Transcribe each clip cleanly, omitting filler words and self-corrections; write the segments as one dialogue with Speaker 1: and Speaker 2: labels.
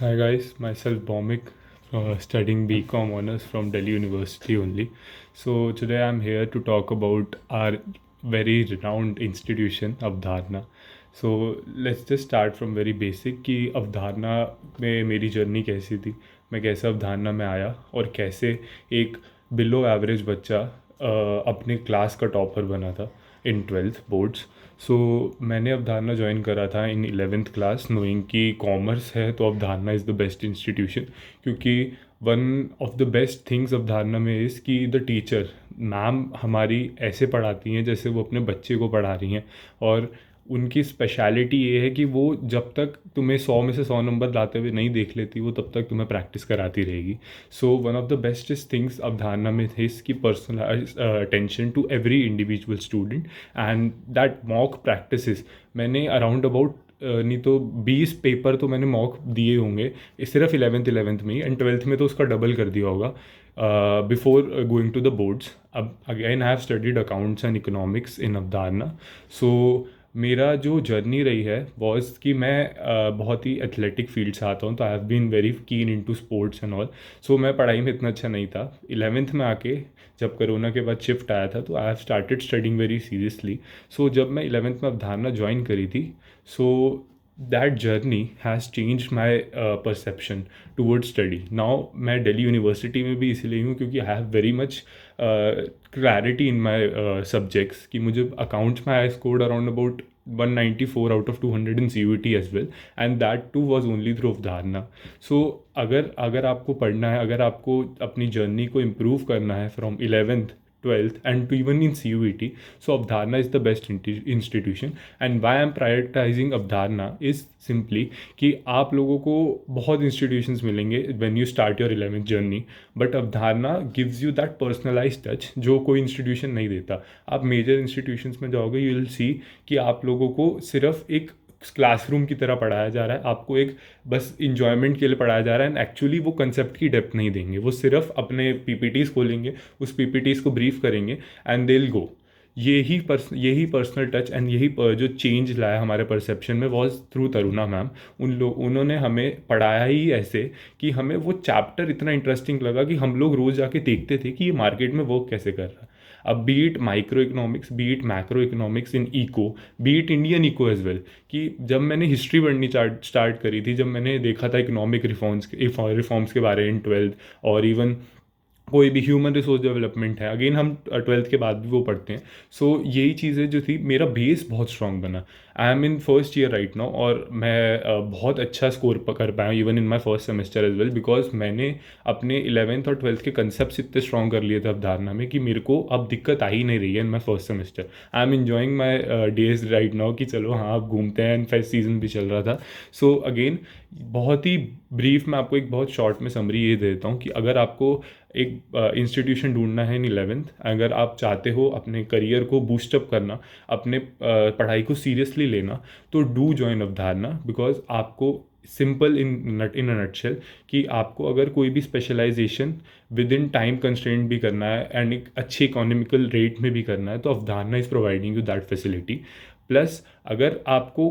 Speaker 1: Hi guys, myself Bomik, studying BCom honors from Delhi University only. So today I'm here to talk about our very renowned institution, Avdharna. So let's just start from very basic कि अवधारणा में मेरी journey कैसी थी, मैं कैसे अवधारणा में आया और कैसे एक बिलो एवरेज बच्चा अपने क्लास का टॉपर बना था इन 12th बोर्ड्स। सो मैंने अवधारणा ज्वाइन करा था इन 11th क्लास नोइंग कि कॉमर्स है तो अवधारणा इज़ द बेस्ट इंस्टीट्यूशन, क्योंकि one of the best things Avadharana में इज़ कि द टीचर मैम हमारी ऐसे पढ़ाती हैं जैसे वो अपने बच्चे को पढ़ा रही हैं। और उनकी स्पेशलिटी ये है कि वो जब तक तुम्हें 100 में से 100 नंबर लाते हुए नहीं देख लेती वो तब तक तुम्हें प्रैक्टिस कराती रहेगी। So one of the bestest things Avadharana में थे इसकी personalise attention to every individual student and that mock practices. मैंने अराउंड अबाउट नहीं तो 20 पेपर तो मैंने मॉक दिए होंगे सिर्फ 11th में ही, एंड 12th में तो उसका डबल कर दिया होगा before going to the boards. अब again I have studied accounts and economics in Avdharna. So मेरा जो जर्नी रही है वॉज कि मैं बहुत ही एथलेटिक फील्ड से आता हूँ, तो I have been very keen into sports and all. So मैं पढ़ाई में इतना अच्छा नहीं था। 11th में आके जब कोरोना के बाद शिफ्ट आया था तो I have started studying very seriously. So जब मैं 11th में अवधारणा ज्वाइन करी थी, so that journey has change my perception toward study. Now मैं दिल्ली यूनिवर्सिटी में भी इसीलिए हूँ क्योंकि I have very much clarity in my subjects कि मुझे अकाउंट्स में I scored around about 194 out of 200 in CUET as well, and that too was only through Avdharna. So अगर अगर आपको पढ़ना है, अगर आपको अपनी जर्नी को इम्प्रूव करना है from 11th 12th and to even in CUET, so Avdharna is the best institution. And why I'm prioritizing Avdharna is simply कि आप लोगों को बहुत institutions मिलेंगे when you start your 11th journey, but Avdharna gives you that personalized touch जो कोई institution नहीं देता। आप major institutions में जाओगे, you will see कि आप लोगों को सिर्फ एक क्लासरूम की तरह पढ़ाया जा रहा है, आपको एक बस इंजॉयमेंट के लिए पढ़ाया जा रहा है, एंड एक्चुअली वो कंसेप्ट की डेप्थ नहीं देंगे। वो सिर्फ अपने PPTs खोलेंगे, उस PPTs को ब्रीफ करेंगे एंड दे विल गो। यही पर्सनल टच एंड यही जो चेंज लाया हमारे परसेप्शन में वॉज थ्रू तरुणा मैम। उन्होंने हमें पढ़ाया ही ऐसे कि हमें वो चैप्टर इतना इंटरेस्टिंग लगा कि हम लोग रोज़ जाके देखते थे कि ये मार्केट में वर्क कैसे कर रहा है। अब be it micro economics, be it macro economics in eco, be it Indian eco as well, कि जब मैंने हिस्ट्री पढ़नी स्टार्ट करी थी, जब मैंने देखा था इकोनॉमिक रिफॉर्म्स के बारे में 12th, और इवन कोई भी ह्यूमन रिसोर्स डेवलपमेंट है, अगेन हम 12th के बाद भी वो पढ़ते हैं। सो यही चीज़ें जो थी, मेरा बेस बहुत स्ट्रांग बना। I am in first year right now और मैं बहुत अच्छा स्कोर कर पाया even in my first semester as well, because मैंने अपने 11th और 12th के कंसेप्ट इतने स्ट्रॉन्ग कर लिए थे अवधारणा में कि मेरे को अब दिक्कत आ ही नहीं रही है in my first semester. I am enjoying my days right now कि चलो हाँ अब घूमते हैं, एंड फेस्ट सीजन भी चल रहा था। सो अगेन बहुत ही ब्रीफ में आपको एक बहुत शॉर्ट में समरी ये देता हूँ कि अगर आपको एक इंस्टीट्यूशन ढूंढना है इन 11th, अगर आप चाहते हो अपने करियर को बूस्टअप करना, अपने पढ़ाई को सीरियसली लेना, तो डू जॉइन अवधारणा। बिकॉज आपको सिंपल इन अ नटशेल कि आपको अगर कोई भी specialisation within time constraint भी करना है एंड एक अच्छी इकोनॉमिकल रेट में भी करना है, तो अवधारणा is providing you that facility. Plus अगर आपको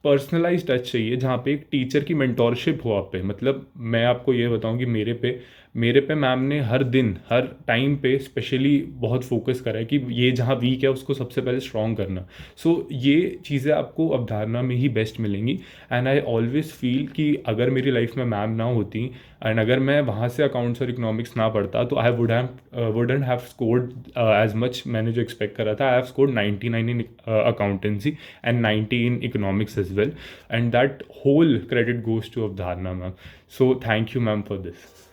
Speaker 1: पर्सनलाइज टच चाहिए जहाँ पे एक टीचर की मेंटोरशिप हो आप पे, मतलब मैं आपको ये बताऊँ कि मेरे पे मैम ने हर दिन हर टाइम पे स्पेशली बहुत फोकस करा है कि ये जहाँ वीक है उसको सबसे पहले स्ट्रॉन्ग करना। सो ये चीज़ें आपको अवधारणा में ही बेस्ट मिलेंगी। एंड आई ऑलवेज फील कि अगर मेरी लाइफ में मैम ना होती एंड अगर मैं वहाँ से अकाउंट्स और इकोनॉमिक्स ना पढ़ता, तो I wouldn't have scored as much मैंने जो एक्सपेक्ट करा था। I have scored 99 in accountancy and 90 in economics as well, and that whole credit goes to Avdharna ma'am. So thank you ma'am for this.